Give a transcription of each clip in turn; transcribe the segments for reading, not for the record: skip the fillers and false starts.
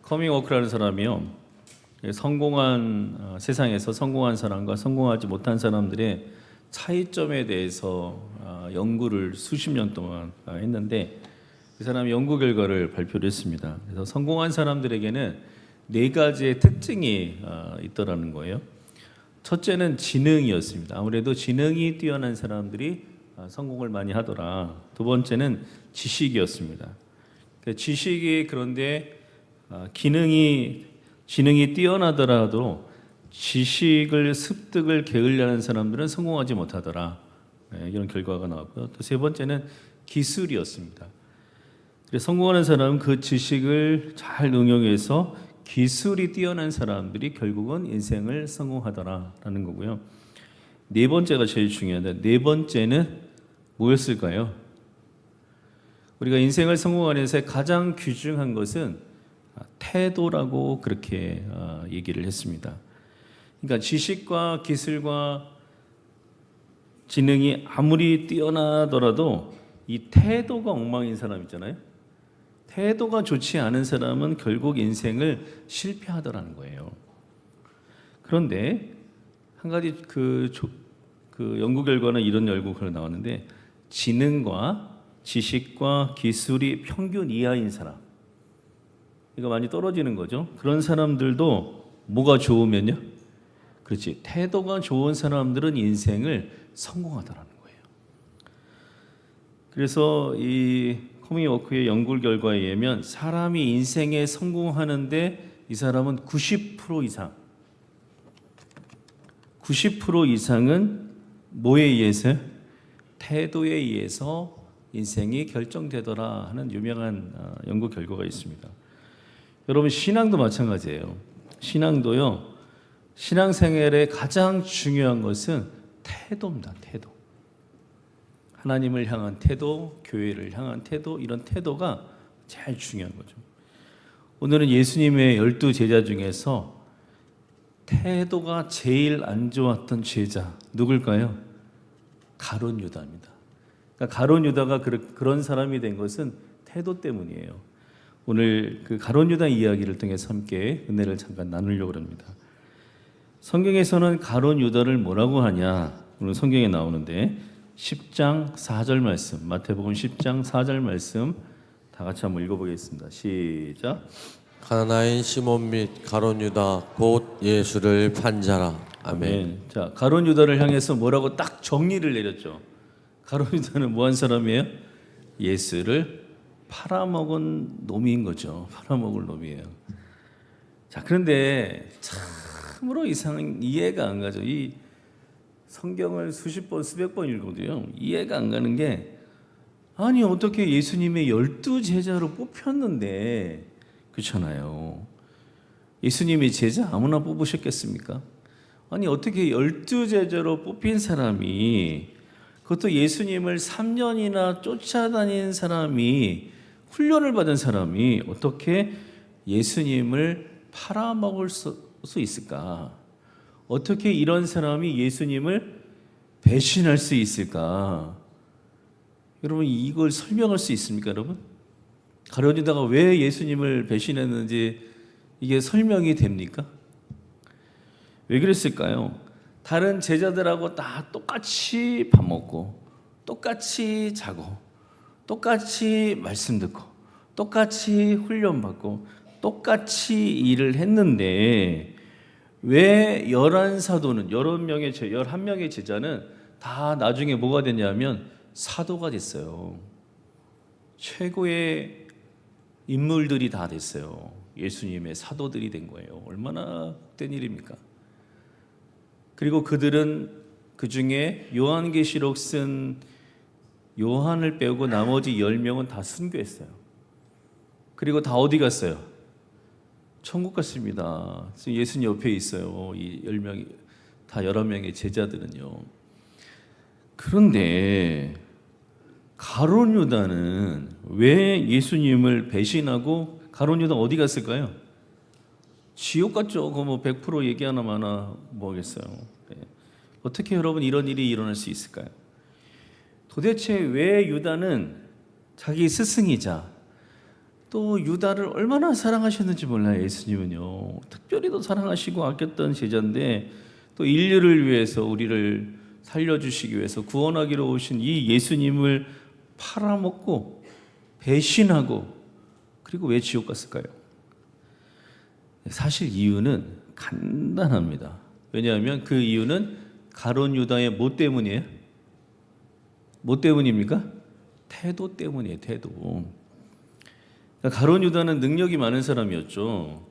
커밍워크라는 사람이요, 성공한 세상에서 성공한 사람과 성공하지 못한 사람들의 차이점에 대해서 연구를 수십 년 동안 했는데, 그 사람이 연구 결과를 발표를 했습니다. 그래서 성공한 사람들에게는 네 가지의 특징이 있더라는 거예요. 첫째는 지능이었습니다. 아무래도 지능이 뛰어난 사람들이 성공을 많이 하더라. 두 번째는 지식이었습니다. 지식이 그런데 지능이 뛰어나더라도 지식을 습득을 게으르는 사람들은 성공하지 못하더라. 이런 결과가 나왔고요. 또 세 번째는 기술이었습니다. 그래서 성공하는 사람은 그 지식을 잘 응용해서 기술이 뛰어난 사람들이 결국은 인생을 성공하더라라는 거고요. 네 번째가 제일 중요한데, 네 번째는 뭐였을까요? 우리가 인생을 성공하는 데서 가장 귀중한 것은 태도라고 그렇게 얘기를 했습니다. 그러니까 지식과 기술과 지능이 아무리 뛰어나더라도 이 태도가 엉망인 사람 있잖아요. 태도가 좋지 않은 사람은 결국 인생을 실패하더라는 거예요. 그런데 한 가지 그 연구 결과는 이런 연구가 나왔는데, 지능과 지식과 기술이 평균 이하인 사람, 이거 많이 떨어지는 거죠. 그런 사람들도 뭐가 좋으면요? 그렇지, 태도가 좋은 사람들은 인생을 성공하더라는 거예요. 그래서 이 커밍워크의 연구 결과에 의하면 사람이 인생에 성공하는데 이 사람은 90% 이상은 뭐에 의해서요? 태도에 의해서 인생이 결정되더라 하는 유명한 연구 결과가 있습니다. 여러분, 신앙도 마찬가지예요. 신앙도요, 신앙생활에 가장 중요한 것은 태도입니다. 태도. 하나님을 향한 태도, 교회를 향한 태도, 이런 태도가 제일 중요한 거죠. 오늘은 예수님의 12 제자 중에서 태도가 제일 안 좋았던 제자 누굴까요? 가룟 유다입니다. 그러니까 가룟 유다가 그런 사람이 된 것은 태도 때문이에요. 오늘 그 가룟 유다 이야기를 통해서 함께 은혜를 잠깐 나누려고 합니다. 성경에서는 가룟 유다를 뭐라고 하냐? 오늘 성경에 나오는데 10장 4절 말씀, 마태복음 10장 4절 말씀 다 같이 한번 읽어보겠습니다. 시작. 가나나인 시몬 및 가룟 유다 곧 예수를 판자라. 아멘. 자, 가룟 유다를 향해서 뭐라고 딱 정리를 내렸죠. 가룟 유다는 뭐한 사람이에요? 예수를 팔아먹은 놈인 거죠. 팔아먹을 놈이에요. 자, 그런데 참으로 이해가 안 가죠. 이 성경을 수십 번, 수백 번 읽어도요, 이해가 안 가는 게, 아니 어떻게 예수님의 12 제자로 뽑혔는데, 그렇잖아요. 예수님의 제자 아무나 뽑으셨겠습니까? 아니 어떻게 12 제자로 뽑힌 사람이, 그것도 예수님을 3년이나 쫓아다닌 사람이, 훈련을 받은 사람이 어떻게 예수님을 팔아먹을 수 있을까? 어떻게 이런 사람이 예수님을 배신할 수 있을까? 여러분, 이걸 설명할 수 있습니까, 여러분? 가룟 유다가 왜 예수님을 배신했는지 이게 설명이 됩니까? 왜 그랬을까요? 다른 제자들하고 다 똑같이 밥 먹고, 똑같이 자고, 똑같이 말씀 듣고, 똑같이 훈련 받고, 똑같이 일을 했는데, 왜 11사도는, 11명의 제자는 다 나중에 뭐가 됐냐면 사도가 됐어요. 최고의 인물들이 다 됐어요. 예수님의 사도들이 된 거예요. 얼마나 복된 일입니까? 그리고 그들은 그 중에 요한계시록 쓴 요한을 빼고 나머지 10명은 다 순교했어요. 그리고 다 어디 갔어요? 천국 갔습니다. 예수님 옆에 있어요. 이 10명이, 다 11명의 제자들은요. 그런데 가룟 유다는 왜 예수님을 배신하고, 가룟 유다 어디 갔을까요? 지옥 갔죠. 그거 뭐 100% 얘기하나 마나 뭐겠어요. 네. 어떻게 여러분 이런 일이 일어날 수 있을까요? 도대체 왜 유다는 자기 스승이자 또 유다를 얼마나 사랑하셨는지 몰라요. 예수님은요. 특별히 더 사랑하시고 아꼈던 제자인데 또 인류를 위해서 우리를 살려주시기 위해서 구원하기로 오신 이 예수님을 팔아먹고 배신하고 그리고 왜 지옥 갔을까요? 사실 이유는 간단합니다. 왜냐하면 그 이유는 가룟 유다의 뭐 때문이에요? 뭐 때문입니까? 태도 때문이에요. 태도. 그러니까 가룟 유다는 능력이 많은 사람이었죠.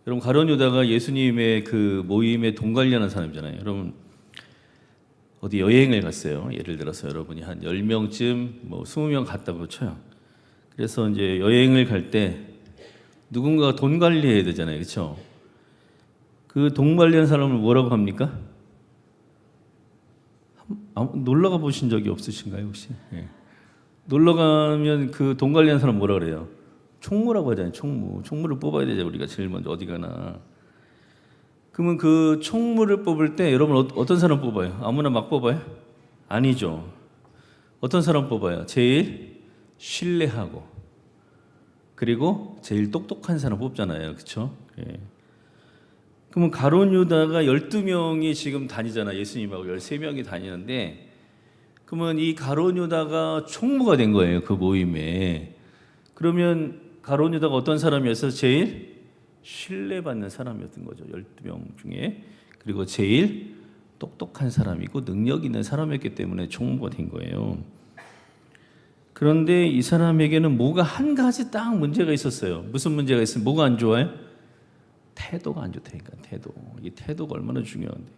여러분 가룟 유다가 예수님의 그 모임에 돈 관리하는 사람이잖아요. 여러분 어디 여행을 갔어요. 예를 들어서 여러분이 한 10명쯤 뭐 20명 갔다고 쳐요. 그래서 이제 여행을 갈 때 누군가가 돈 관리해야 되잖아요. 그렇죠? 그 돈 관리하는 사람을 뭐라고 합니까? 놀러 가 보신 적이 없으신가요, 혹시? 예. 놀러 가면 그 돈 관리하는 사람 뭐라 그래요? 총무라고 하잖아요. 총무. 총무를 뽑아야 되죠. 우리가 제일 먼저 어디 가나. 그러면 그 총무를 뽑을 때 여러분 어떤 사람 뽑아요? 아무나 막 뽑아요? 아니죠. 어떤 사람 뽑아요? 제일 신뢰하고 그리고 제일 똑똑한 사람 뽑잖아요. 그렇죠? 예. 그러면 가룟 유다가 12명이 지금 다니잖아. 예수님하고 13명이 다니는데 그러면 이 가룟 유다가 총무가 된 거예요. 그 모임에. 그러면 가룟 유다가 어떤 사람이었어요? 제일 신뢰받는 사람이었던 거죠. 12명 중에. 그리고 제일 똑똑한 사람이고 능력 있는 사람이었기 때문에 총무가 된 거예요. 그런데 이 사람에게는 뭐가 한 가지 딱 문제가 있었어요. 무슨 문제가 있어요? 뭐가 안 좋아요? 태도가 안 좋다니까. 태도. 이 태도가 얼마나 중요한데.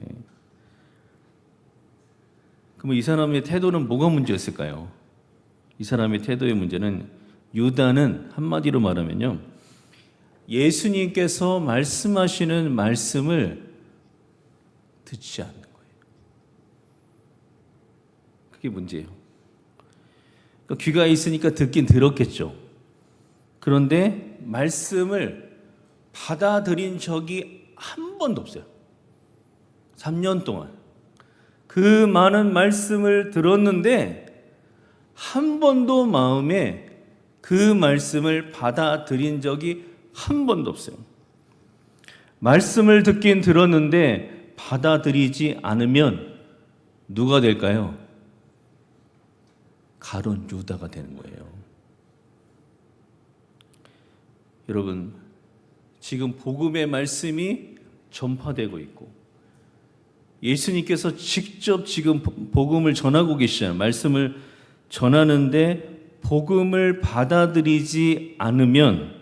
예. 그러면 이 사람의 태도는 뭐가 문제였을까요? 이 사람의 태도의 문제는 유다는 한마디로 말하면요. 예수님께서 말씀하시는 말씀을 듣지 않는 거예요. 그게 문제예요. 그러니까 귀가 있으니까 듣긴 들었겠죠. 그런데 말씀을 받아들인 적이 한 번도 없어요. 3년 동안. 그 많은 말씀을 들었는데 한 번도 마음에 그 말씀을 받아들인 적이 한 번도 없어요. 말씀을 듣긴 들었는데 받아들이지 않으면 누가 될까요? 가룟 유다가 되는 거예요. 여러분, 지금 복음의 말씀이 전파되고 있고 예수님께서 직접 지금 복음을 전하고 계시잖아요. 말씀을 전하는데 복음을 받아들이지 않으면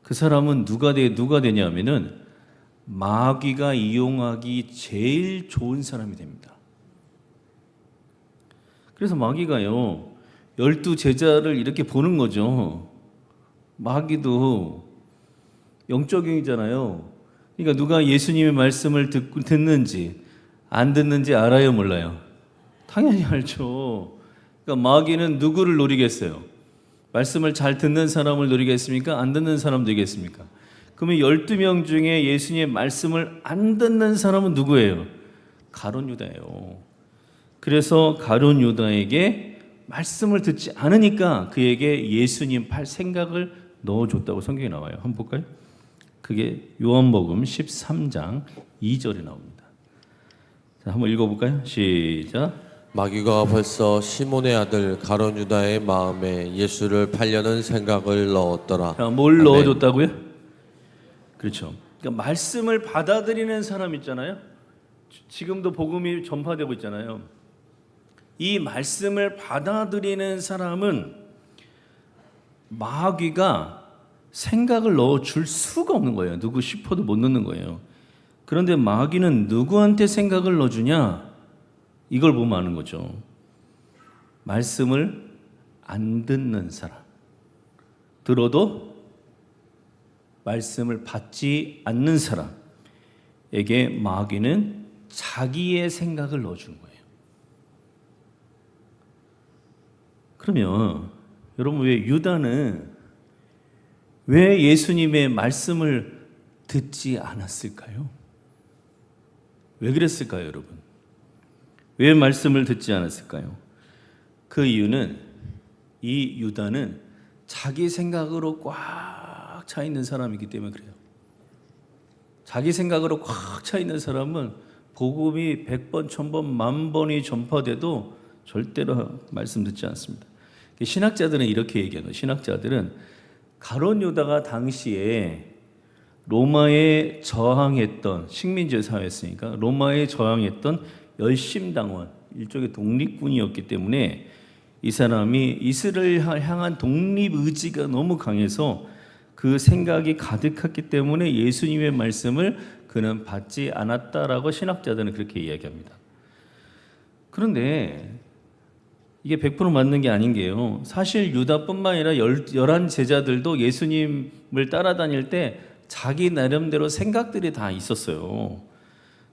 그 사람은 누가 되냐면은 마귀가 이용하기 제일 좋은 사람이 됩니다. 그래서 마귀가요 12제자를 이렇게 보는 거죠. 마귀도 영적인이잖아요. 그러니까 누가 예수님의 말씀을 듣는지 안 듣는지 알아요, 몰라요? 당연히 알죠. 그러니까 마귀는 누구를 노리겠어요? 말씀을 잘 듣는 사람을 노리겠습니까? 안 듣는 사람 되겠습니까? 그러면 12명 중에 예수님의 말씀을 안 듣는 사람은 누구예요? 가룟 유다예요. 그래서 가룟 유다에게 말씀을 듣지 않으니까 그에게 예수님 팔 생각을 넣어줬다고 성경에 나와요. 한번 볼까요? 그게 요한복음 13장 2절에 나옵니다. 자, 한번 읽어볼까요? 시작. 마귀가 벌써 시몬의 아들 가룟 유다의 마음에 예수를 팔려는 생각을 넣었더라. 자, 뭘 아멘. 넣어줬다고요? 그렇죠. 그러니까 말씀을 받아들이는 사람 있잖아요. 지금도 복음이 전파되고 있잖아요. 이 말씀을 받아들이는 사람은 마귀가 생각을 넣어줄 수가 없는 거예요. 누구 싶어도 못 넣는 거예요. 그런데 마귀는 누구한테 생각을 넣어주냐? 이걸 보면 아는 거죠. 말씀을 안 듣는 사람. 들어도 말씀을 받지 않는 사람에게 마귀는 자기의 생각을 넣어주는 거예요. 그러면 여러분 왜 유다는 왜 예수님의 말씀을 듣지 않았을까요? 왜 그랬을까요, 여러분? 왜 말씀을 듣지 않았을까요? 그 이유는 이 유다는 자기 생각으로 꽉 차 있는 사람이기 때문에 그래요. 자기 생각으로 꽉 차 있는 사람은 복음이 100번, 1000번, 10,000번이 전파돼도 절대로 말씀 듣지 않습니다. 신학자들은 이렇게 얘기해요. 신학자들은 가룟 유다가 당시에 로마에 저항했던 식민지 사회였으니까 로마에 저항했던 열심당원, 일종의 독립군이었기 때문에 이 사람이 이스라엘을 향한 독립 의지가 너무 강해서 그 생각이 가득했기 때문에 예수님의 말씀을 그는 받지 않았다라고 신학자들은 그렇게 이야기합니다. 그런데 이게 100% 맞는 게 아닌 게요. 사실 유다뿐만 아니라 11 제자들도 예수님을 따라다닐 때 자기 나름대로 생각들이 다 있었어요.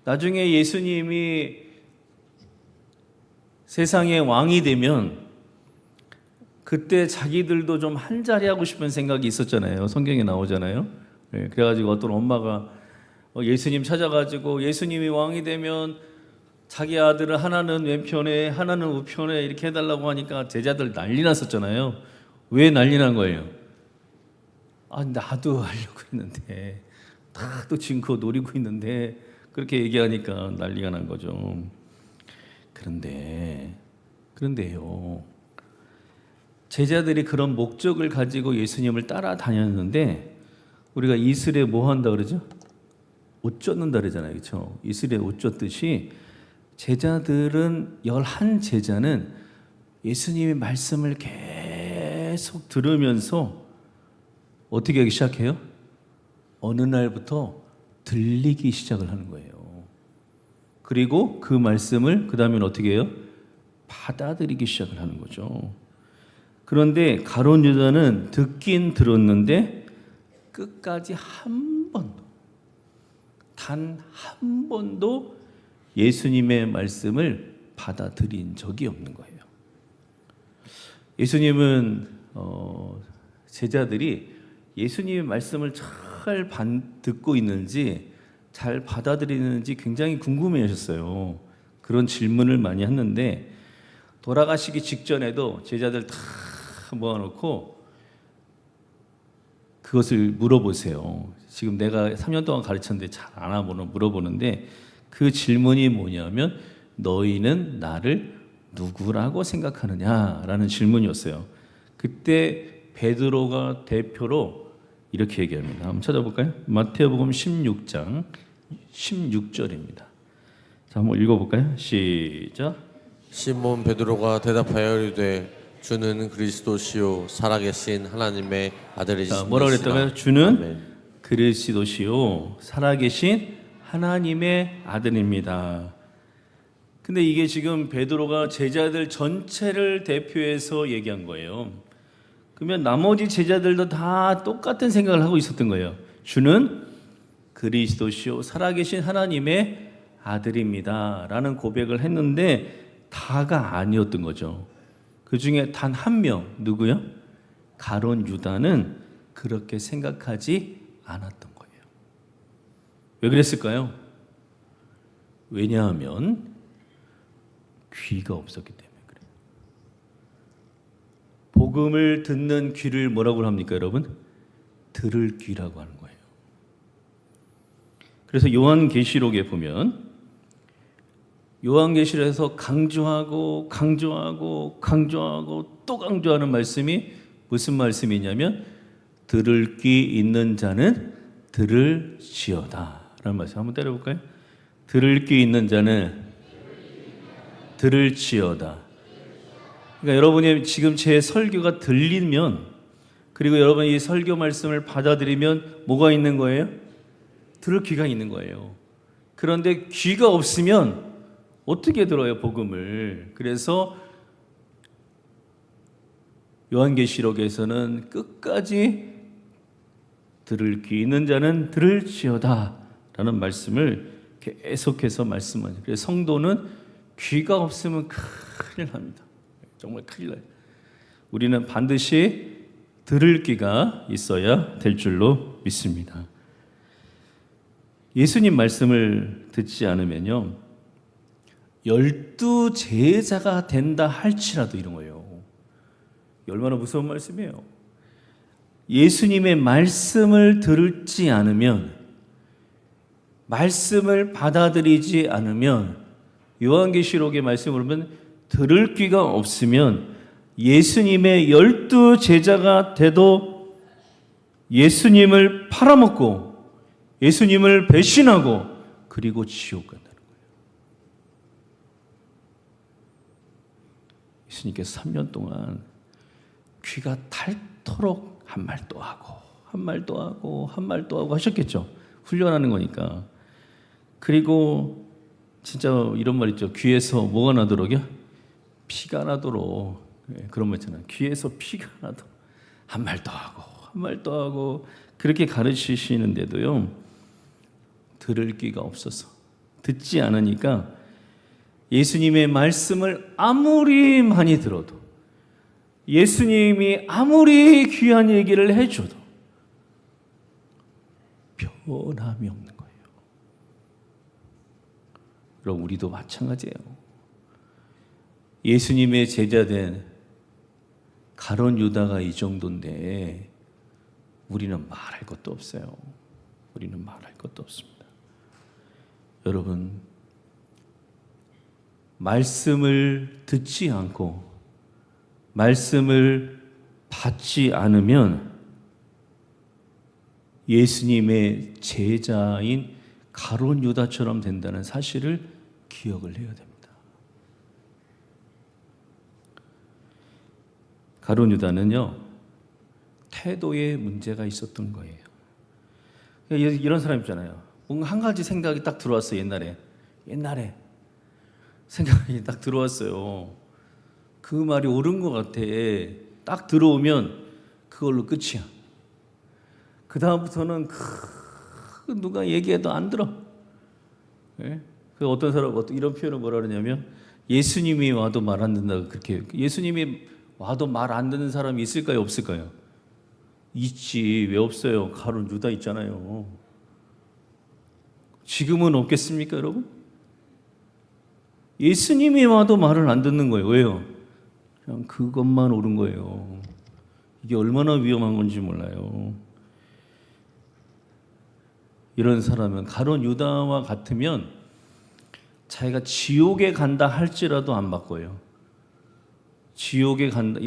나중에 예수님이 세상의 왕이 되면 그때 자기들도 좀 한 자리 하고 싶은 생각이 있었잖아요. 성경에 나오잖아요. 네, 그래가지고 어떤 엄마가 예수님 찾아가지고 예수님이 왕이 되면 자기 아들을 하나는 왼편에 하나는 우편에 이렇게 해달라고 하니까 제자들 난리 났었잖아요. 왜 난리 난 거예요? 나도 하려고 했는데 다도 지금 그거 노리고 있는데 그렇게 얘기하니까 난리가 난 거죠. 그런데요. 제자들이 그런 목적을 가지고 예수님을 따라다녔는데 우리가 이슬에 뭐 한다 그러죠? 옷 젖는다 그러잖아요. 그렇죠? 이슬에 옷 젖듯이 제자들은 11 제자는 예수님의 말씀을 계속 들으면서 어떻게 하기 시작해요? 어느 날부터 들리기 시작을 하는 거예요. 그리고 그 말씀을 그 다음엔 어떻게 해요? 받아들이기 시작을 하는 거죠. 그런데 가룟 유다는 듣긴 들었는데 끝까지 단 한 번도 예수님의 말씀을 받아들인 적이 없는 거예요. 예수님은 제자들이 예수님의 말씀을 잘 듣고 있는지 잘 받아들이는지 굉장히 궁금해하셨어요. 그런 질문을 많이 했는데 돌아가시기 직전에도 제자들 다 모아놓고 그것을 물어보세요. 지금 내가 3년 동안 가르쳤는데 잘 안 하고 물어보는데 그 질문이 뭐냐면 너희는 나를 누구라고 생각하느냐라는 질문이었어요. 그때 베드로가 대표로 이렇게 얘기합니다. 한번 찾아볼까요? 마태복음 16장 16절입니다. 자, 한번 읽어볼까요? 시작. 시몬 베드로가 대답하여 이르되 주는 그리스도시요 살아계신 하나님의 아들이시니라. 뭐라 그랬다고요? 주는 아멘. 그리스도시요 살아계신 하나님의 아들입니다. 근데 이게 지금 베드로가 제자들 전체를 대표해서 얘기한 거예요. 그러면 나머지 제자들도 다 똑같은 생각을 하고 있었던 거예요. 주는 그리스도시요 살아계신 하나님의 아들입니다 라는 고백을 했는데 다가 아니었던 거죠. 그 중에 단 한 명, 누구요? 가룟 유다는 그렇게 생각하지 않았던 거예요. 왜 그랬을까요? 왜냐하면 귀가 없었기 때문에 그래요. 복음을 듣는 귀를 뭐라고 합니까, 여러분? 들을 귀라고 하는 거예요. 그래서 요한계시록에 보면 요한계시록에서 강조하고 또 강조하는 말씀이 무슨 말씀이냐면 들을 귀 있는 자는 들을지어다 라는 말씀 한번 때려볼까요? 들을 귀 있는 자는 들을지어다. 그러니까 여러분이 지금 제 설교가 들리면 그리고 여러분이 이 설교 말씀을 받아들이면 뭐가 있는 거예요? 들을 귀가 있는 거예요. 그런데 귀가 없으면 어떻게 들어요, 복음을? 그래서 요한계시록에서는 끝까지 들을 귀 있는 자는 들을지어다 라는 말씀을 계속해서 말씀하죠. 그래서 성도는 귀가 없으면 큰일 납니다. 정말 큰일 나요. 우리는 반드시 들을 귀가 있어야 될 줄로 믿습니다. 예수님 말씀을 듣지 않으면요 12 제자가 된다 할지라도 이런 거예요. 얼마나 무서운 말씀이에요. 예수님의 말씀을 들지 않으면, 말씀을 받아들이지 않으면, 요한계시록의 말씀을 보면 들을 귀가 없으면 예수님의 12 제자가 돼도 예수님을 팔아먹고 예수님을 배신하고 그리고 지옥 간다는 거예요. 예수님께서 3년 동안 귀가 닳도록 한 말도 하고 한 말도 하고 한 말도 하고 하셨겠죠. 훈련하는 거니까. 그리고 진짜 이런 말 있죠. 귀에서 뭐가 나도록요? 피가 나도록. 그런 말 있잖아요. 귀에서 피가 나도록 한 말도 하고 한 말도 하고 그렇게 가르치시는데도요, 들을 귀가 없어서 듣지 않으니까 예수님의 말씀을 아무리 많이 들어도, 예수님이 아무리 귀한 얘기를 해줘도 변함이 없는 거예요. 여러분, 우리도 마찬가지예요. 예수님의 제자된 가룟 유다가 이 정도인데 우리는 말할 것도 없어요. 우리는 말할 것도 없습니다. 여러분, 말씀을 듣지 않고 말씀을 받지 않으면 예수님의 제자인 가룟 유다처럼 된다는 사실을 기억을 해야 됩니다. 가룟 유다는요, 태도에 문제가 있었던 거예요. 이런 사람 있잖아요. 뭔가 한 가지 생각이 딱 들어왔어요. 옛날에 생각이 딱 들어왔어요. 그 말이 옳은 것 같아. 딱 들어오면 그걸로 끝이야. 그 다음부터는 누가 얘기해도 안 들어. 예? 그 어떤 사람 이런 표현을 뭐라 그러냐면, 예수님이 와도 말 안 듣는다고. 그렇게 예수님이 와도 말 안 듣는 사람이 있을까요, 없을까요? 있지. 왜 없어요? 가룟 유다 있잖아요. 지금은 없겠습니까, 여러분? 예수님이 와도 말을 안 듣는 거예요. 왜요? 그냥 그것만 옳은 거예요. 이게 얼마나 위험한 건지 몰라요. 이런 사람은 가룟 유다와 같으면 자기가 지옥에 간다 할지라도 안 바꿔요. 지옥에 간다.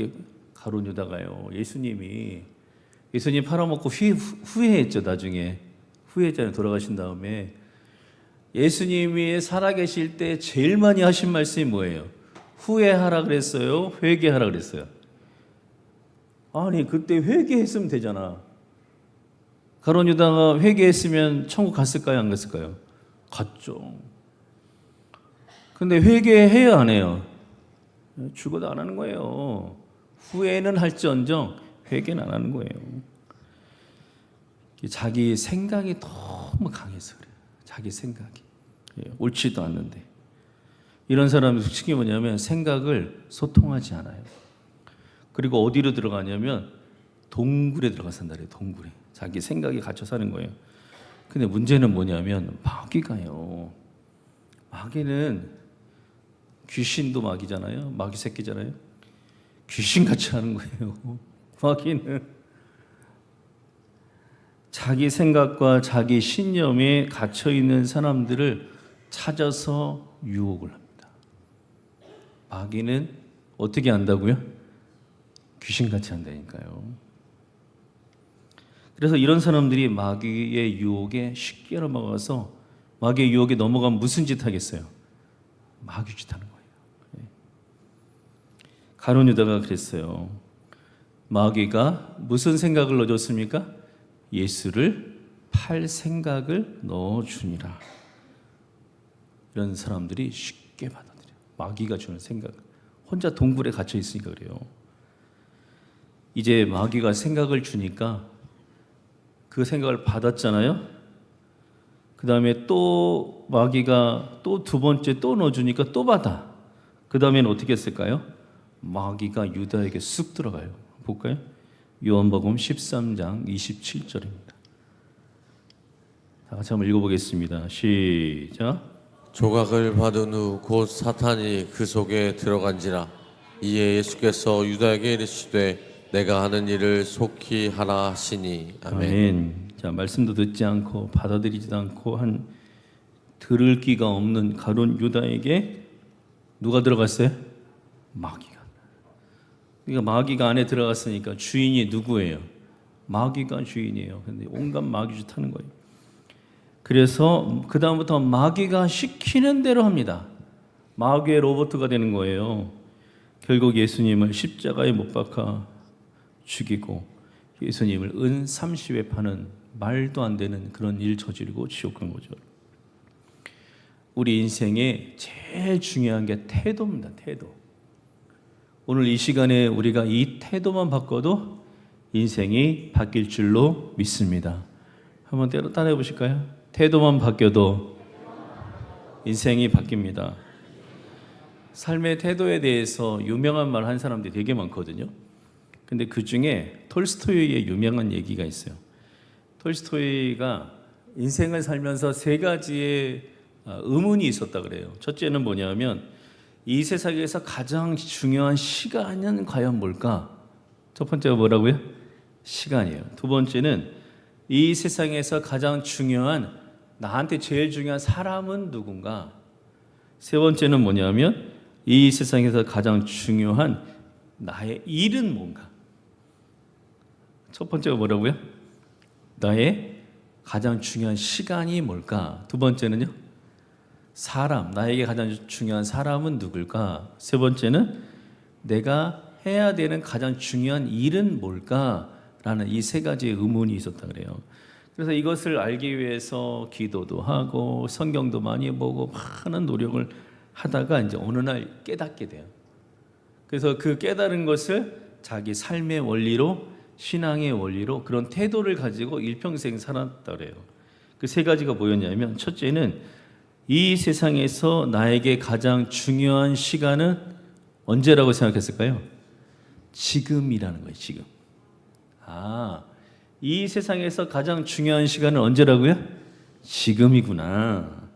가룟 유다가요, 예수님 팔아먹고 후회했죠. 나중에 후회했잖아요. 돌아가신 다음에. 예수님이 살아계실 때 제일 많이 하신 말씀이 뭐예요? 후회하라 그랬어요? 회개하라 그랬어요? 아니, 그때 회개했으면 되잖아. 가룟 유다가 회개했으면 천국 갔을까요, 안 갔을까요? 갔죠. 근데 회개해야 안 해요? 죽어도 안 하는 거예요. 후회는 할지언정 회개는 안 하는 거예요. 자기 생각이 너무 강해서 그래요. 자기 생각이 옳지도 않는데. 이런 사람이 특징이 뭐냐면 생각을 소통하지 않아요. 그리고 어디로 들어가냐면 동굴에 들어가 산다 그래요. 동굴에. 자기 생각이 갇혀 사는 거예요. 근데 문제는 뭐냐면 마귀가요. 마귀는 귀신도 마귀잖아요. 마귀 새끼잖아요. 귀신같이 하는 거예요. 마귀는 자기 생각과 자기 신념에 갇혀있는 사람들을 찾아서 유혹을 합니다. 마귀는 어떻게 한다고요? 귀신같이 한다니까요. 그래서 이런 사람들이 마귀의 유혹에 쉽게 넘어가서, 마귀의 유혹에 넘어가면 무슨 짓 하겠어요? 마귀 짓 하는 거예요. 가룟 유다가 그랬어요. 마귀가 무슨 생각을 넣어줬습니까? 예수를 팔 생각을 넣어주니라. 이런 사람들이 쉽게 받아들여요. 마귀가 주는 생각. 혼자 동굴에 갇혀 있으니까 그래요. 이제 마귀가 생각을 주니까 그 생각을 받았잖아요. 그 다음에 또 마귀가 또 두 번째 또 넣어주니까 또 받아. 그 다음에는 어떻게 했을까요? 마귀가 유다에게 쑥 들어가요. 볼까요? 요한복음 13장 27절입니다. 다 같이 한번 읽어보겠습니다. 시작. 조각을 받은 후 곧 사탄이 그 속에 들어간지라. 이에 예수께서 유다에게 이르시되 내가 하는 일을 속히 하라 하시니 아멘. 아멘. 자, 말씀도 듣지 않고 받아들이지도 않고 한 들을 귀가 없는 가룟 유다에게 누가 들어갔어요? 마귀가. 그러니까 마귀가 안에 들어갔으니까 주인이 누구예요? 마귀가 주인이에요. 근데 온갖 마귀짓 하는 거예요. 그래서 그 다음부터 마귀가 시키는 대로 합니다. 마귀의 로봇가 되는 거예요. 결국 예수님을 십자가에 못 박아 죽이고 예수님을 은 30에 파는 말도 안 되는 그런 일 저지르고 지옥 간 거죠. 우리 인생에 제일 중요한 게 태도입니다. 태도. 오늘 이 시간에 우리가 이 태도만 바꿔도 인생이 바뀔 줄로 믿습니다. 한번 따라해 보실까요? 태도만 바뀌어도 인생이 바뀝니다. 삶의 태도에 대해서 유명한 말 한 사람들이 되게 많거든요. 근데 그 중에 톨스토이의 유명한 얘기가 있어요. 톨스토이가 인생을 살면서 세 가지의 의문이 있었다 그래요. 첫째는 뭐냐면 이 세상에서 가장 중요한 시간은 과연 뭘까? 첫 번째가 뭐라고요? 시간이에요. 두 번째는 이 세상에서 가장 중요한 나한테 제일 중요한 사람은 누군가? 세 번째는 뭐냐면 이 세상에서 가장 중요한 나의 일은 뭔가? 첫 번째가 뭐라고요? 나의 가장 중요한 시간이 뭘까? 두 번째는요? 사람, 나에게 가장 중요한 사람은 누굴까? 세 번째는 내가 해야 되는 가장 중요한 일은 뭘까? 라는 이 세 가지의 의문이 있었다 그래요. 그래서 이것을 알기 위해서 기도도 하고 성경도 많이 보고 많은 노력을 하다가 이제 어느 날 깨닫게 돼요. 그래서 그 깨달은 것을 자기 삶의 원리로, 신앙의 원리로 그런 태도를 가지고 일평생 살았다 그래요. 그 세 가지가 뭐였냐면 첫째는 이 세상에서 나에게 가장 중요한 시간은 언제라고 생각했을까요? 지금이라는 거예요. 지금. 이 세상에서 가장 중요한 시간은 언제라고요? 지금이구나.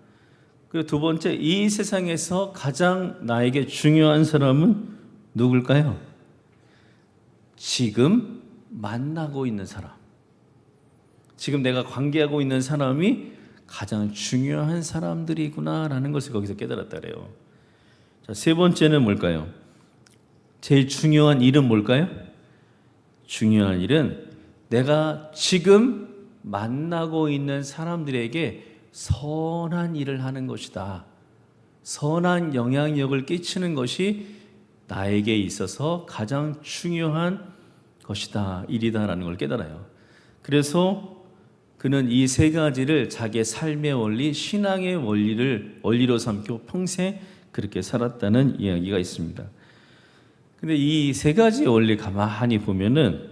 그리고 두 번째, 이 세상에서 가장 나에게 중요한 사람은 누굴까요? 지금 만나고 있는 사람. 지금 내가 관계하고 있는 사람이 가장 중요한 사람들이구나라는 것을 거기서 깨달았다 그래요. 자, 세 번째는 뭘까요? 제일 중요한 일은 뭘까요? 중요한 일은 내가 지금 만나고 있는 사람들에게 선한 일을 하는 것이다. 선한 영향력을 끼치는 것이 나에게 있어서 가장 중요한 것이다. 일이다라는 걸 깨달아요. 그래서 그는 이 세 가지를 자기의 삶의 원리, 신앙의 원리로 삼고 평생 그렇게 살았다는 이야기가 있습니다. 근데 이 세 가지 원리 가만히 보면은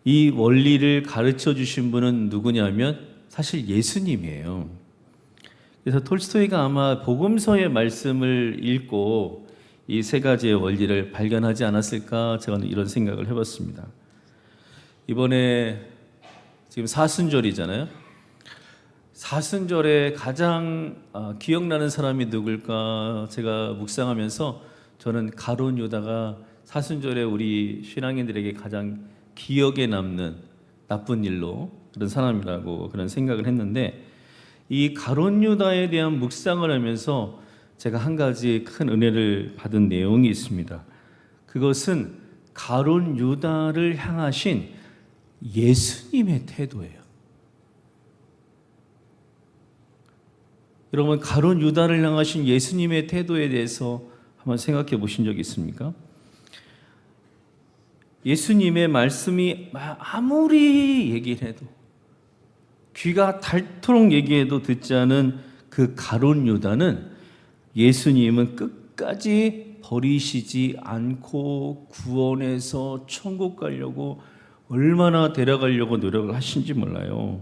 이 원리를 가르쳐 주신 분은 누구냐면 사실 예수님이에요. 그래서 톨스토이가 아마 복음서의 말씀을 읽고 이 세 가지의 원리를 발견하지 않았을까 저는 이런 생각을 해봤습니다. 이번에 지금 사순절이잖아요. 사순절에 가장 기억나는 사람이 누굴까 제가 묵상하면서 저는 가룟 유다가 사순절에 우리 신앙인들에게 가장 기억에 남는 나쁜 일로 그런 사람이라고 그런 생각을 했는데 이 가룟 유다에 대한 묵상을 하면서 제가 한 가지 큰 은혜를 받은 내용이 있습니다. 그것은 가룟 유다를 향하신 예수님의 태도예요. 여러분, 가룟 유다를 향하신 예수님의 태도에 대해서 한번 생각해 보신 적 있습니까? 예수님의 말씀이 아무리 얘기를 해도 귀가 닳도록 얘기해도 듣지 않은 그 가룟 유다는 예수님은 끝까지 버리시지 않고 구원해서 천국 가려고 얼마나 데려가려고 노력을 하신지 몰라요.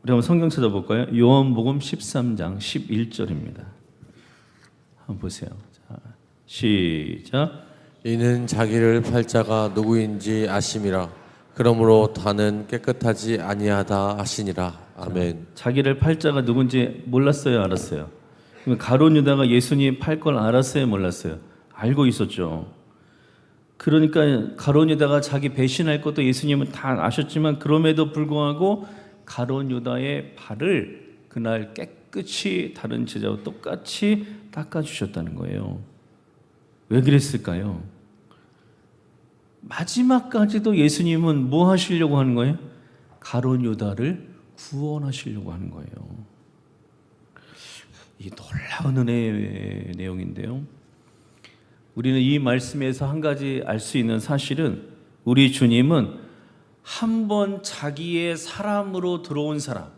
우리 한번 성경 찾아볼까요? 요한복음 13장 11절입니다. 한번 보세요. 자, 시작. 이는 자기를 팔 자가 누구인지 아심이라. 그러므로 다는 깨끗하지 아니하다 하시니라. 아멘. 자기를 팔 자가 누군지 몰랐어요, 알았어요? 가룟 유다가 예수님 팔 걸 알았어요, 몰랐어요? 알고 있었죠. 그러니까 가룟 유다가 자기 배신할 것도 예수님은 다 아셨지만 그럼에도 불구하고 가룟 유다의 발을 그날 깨끗이 다른 제자와 똑같이 닦아주셨다는 거예요. 왜 그랬을까요? 마지막까지도 예수님은 뭐 하시려고 하는 거예요? 가룟 유다를 구원하시려고 하는 거예요. 이 놀라운 은혜의 내용인데요. 우리는 이 말씀에서 한 가지 알 수 있는 사실은 우리 주님은 한 번 자기의 사람으로 들어온 사람,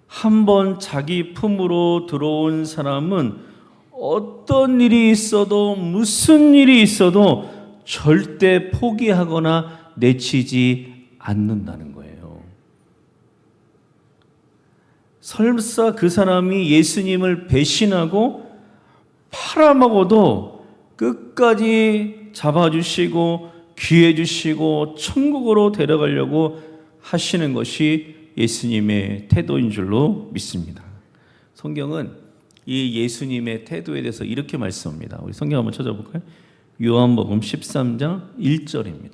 한 번 자기 품으로 들어온 사람은 어떤 일이 있어도 무슨 일이 있어도 절대 포기하거나 내치지 않는다는 거예요. 설사 그 사람이 예수님을 배신하고 팔아먹어도 끝까지 잡아주시고 귀해주시고 천국으로 데려가려고 하시는 것이 예수님의 태도인 줄로 믿습니다. 성경은 이 예수님의 태도에 대해서 이렇게 말씀합니다. 우리 성경 한번 찾아볼까요? 요한복음 13장 1절입니다.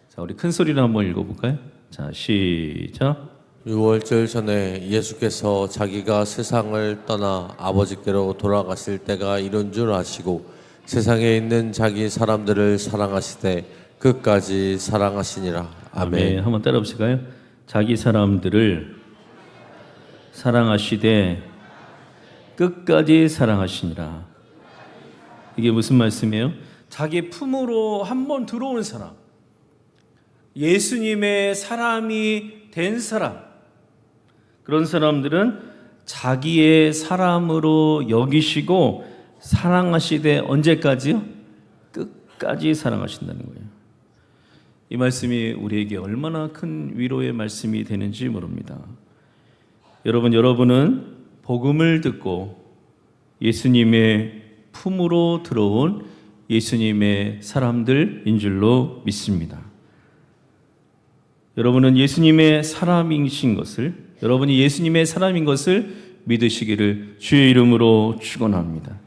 자, 우리 큰 소리로 한번 읽어볼까요? 자, 시작. 유월절 전에 예수께서 자기가 세상을 떠나 아버지께로 돌아가실 때가 이른 줄 아시고 세상에 있는 자기 사람들을 사랑하시되 끝까지 사랑하시니라. 아멘. 한번 따라 보실까요? 자기 사람들을 사랑하시되 끝까지 사랑하시니라. 이게 무슨 말씀이에요? 자기 품으로 한번 들어온 사람, 예수님의 사람이 된 사람, 그런 사람들은 자기의 사람으로 여기시고 사랑하시되 언제까지요? 끝까지 사랑하신다는 거예요. 이 말씀이 우리에게 얼마나 큰 위로의 말씀이 되는지 모릅니다. 여러분은 복음을 듣고 예수님의 품으로 들어온 예수님의 사람들인 줄로 믿습니다. 여러분은 예수님의 사람이신 것을, 여러분이 예수님의 사람인 것을 믿으시기를 주의 이름으로 축원합니다.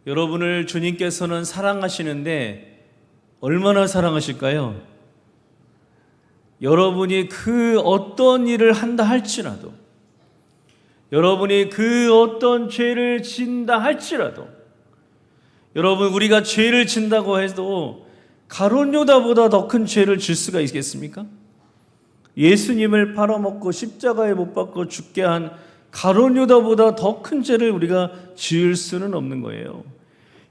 여러분을 주님께서는 사랑하시는데 얼마나 사랑하실까요? 여러분이 그 어떤 일을 한다 할지라도, 여러분이 그 어떤 죄를 진다 할지라도, 여러분 우리가 죄를 진다고 해도 가룟 유다보다 더 큰 죄를 질 수가 있겠습니까? 예수님을 팔아먹고 십자가에 못 박고 죽게 한 가룟 유다보다 더 큰 죄를 우리가 지을 수는 없는 거예요.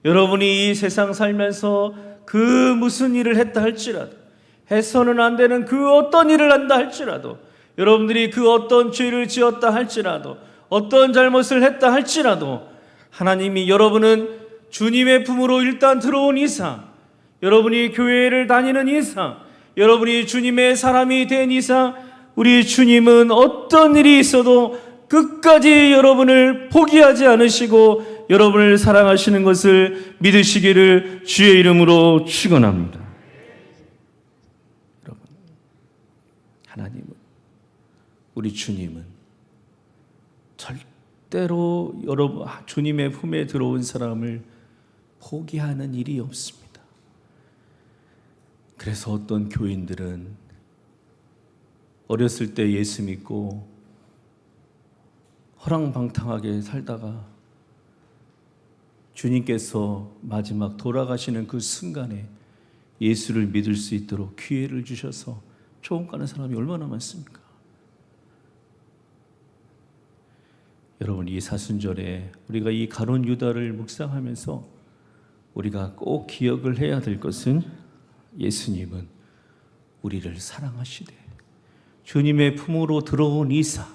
여러분이 이 세상 살면서 그 무슨 일을 했다 할지라도, 해서는 안 되는 그 어떤 일을 한다 할지라도, 여러분들이 그 어떤 죄를 지었다 할지라도, 어떤 잘못을 했다 할지라도 하나님이 여러분은 주님의 품으로 일단 들어온 이상, 여러분이 교회를 다니는 이상, 여러분이 주님의 사람이 된 이상, 우리 주님은 어떤 일이 있어도 끝까지 여러분을 포기하지 않으시고 여러분을 사랑하시는 것을 믿으시기를 주의 이름으로 축원합니다. 여러분, 하나님은, 우리 주님은 절대로 여러분 주님의 품에 들어온 사람을 포기하는 일이 없습니다. 그래서 어떤 교인들은 어렸을 때 예수 믿고 허랑방탕하게 살다가 주님께서 마지막 돌아가시는 그 순간에 예수를 믿을 수 있도록 기회를 주셔서 초원 가는 사람이 얼마나 많습니까? 여러분, 이 사순절에 우리가 이 가룟 유다를 묵상하면서 우리가 꼭 기억을 해야 될 것은 예수님은 우리를 사랑하시되 주님의 품으로 들어온 이상,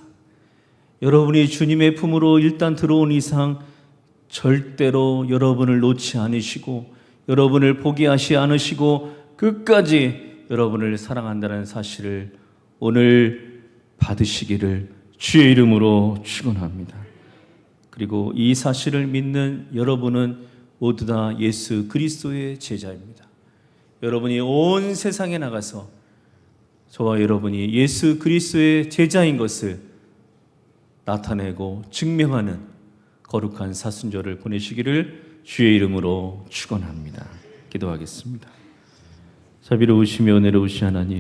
여러분이 주님의 품으로 일단 들어온 이상 절대로 여러분을 놓지 않으시고 여러분을 포기하지 않으시고 끝까지 여러분을 사랑한다는 사실을 오늘 받으시기를 주의 이름으로 축원합니다. 그리고 이 사실을 믿는 여러분은 모두 다 예수 그리스도의 제자입니다. 여러분이 온 세상에 나가서 저와 여러분이 예수 그리스도의 제자인 것을 나타내고 증명하는 거룩한 사순절을 보내시기를 주의 이름으로 축원합니다. 기도하겠습니다. 자비로우시며 은혜로우신 하나님,